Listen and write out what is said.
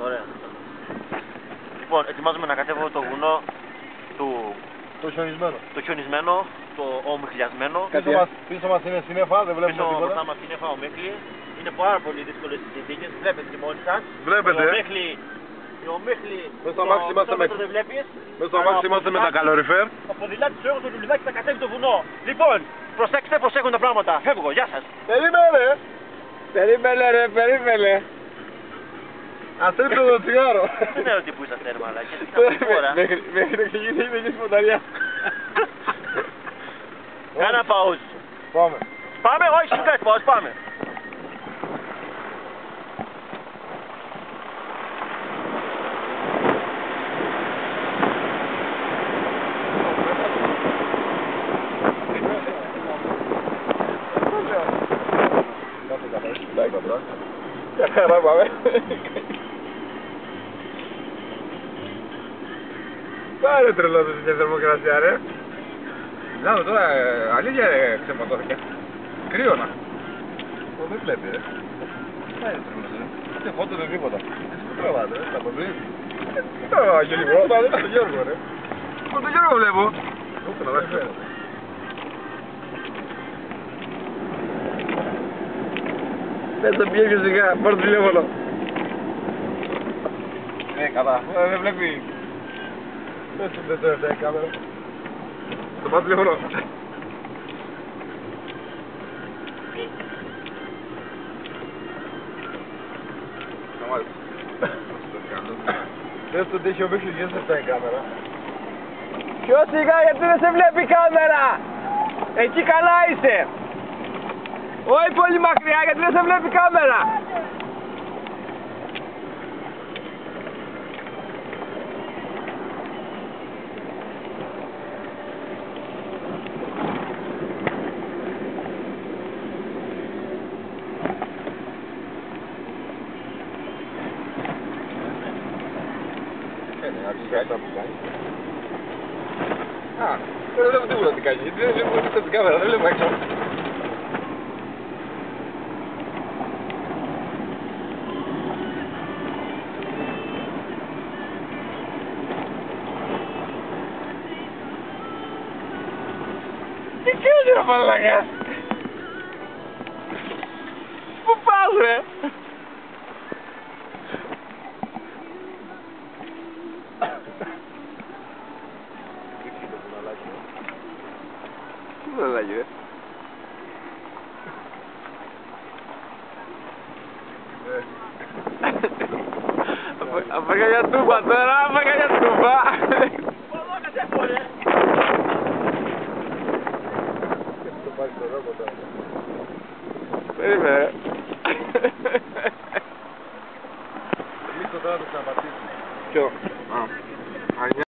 Ωραία. Λοιπόν, ετοιμάζομαι να κατέβω το βουνό του... Το χιονισμένο, το ομιχλιασμένο. Πίσω μας είναι σύννεφα, δεν βλέπουμε Πίσω τίποτα. μπροστά μας σύννεφα, ομίχλη. Είναι πάρα πολύ δύσκολες οι συνθήκες, βλέπετε και μόνοι σας. Βλέπετε. Η ομίχλη, Μες στο αμάξι είμαστε δεν βλέπεις. Μες στο αμάξι είμαστε με τα καλοριφέρ. Το ποδηλάτι του έργου του λουλουδάκι θα κατέβει το βουνό. Λοιπόν, προσέξτε, προσέχουν τα πράγματα. Φεύγω, γεια σας. Περίμενε. Ας ρίξω το τσιγάρο. Δεν ξέρω τι που είσαστε ρε μαλάκια. Μέχρι να ξεκινήσει η δική σπονταριά. Κάνα παούζ. Πάμε. Πάμε, όχι σου κάνεις παούζ, πάμε. Για χαρά πάμε. Πάρε τρελό το στην θερμοκρασία ρε. Μιλάμε τώρα, αλήθεια ξεματώθηκε. Κρύωνα. Δεν βλέπει ρε. Πάρε τρελό ρε. Δεν φώτο δεν τίποτα. Εσύ που τραβάτε ρε, τα αποβλείς. Τι τραβάω και λίγο, θα δεις τον Γιώργο ρε. Τον Γιώργο βλέπω. Ούτε να δεις φέρετε. Πες το πιέ και σιγά, πάρ' το τηλέφωνο. Καλά, δεν βλέπει. Πες το δεν το η κάμερα. Το πάρ' το τηλέφωνο. Πες το ότι έχει ο Μίχλης και δεν σε η κάμερα. Πιο σιγά γιατί δεν σε βλέπει η κάμερα. Εκεί καλά είσαι. Όχι πολύ μακριά γιατί δεν σε βλέπει η κάμερα. Δεν βλέπω τίποτα τι κάνει, γιατί δεν βλέπω τίποτα την κάμερα, δεν βλέπω έξω. Τι κάνεις ρε μαλάκα. Πού πας ρε. Τι μαλάκι ρε. Απέκα για τούμπα τώρα, απέκα για τούμπα. Εδώ κατέβω ρε. Το πάρεις το ρόμπο τώρα. Περίμενε. Εμείς το τώρα το ξαναπατήσουμε. Ποιο?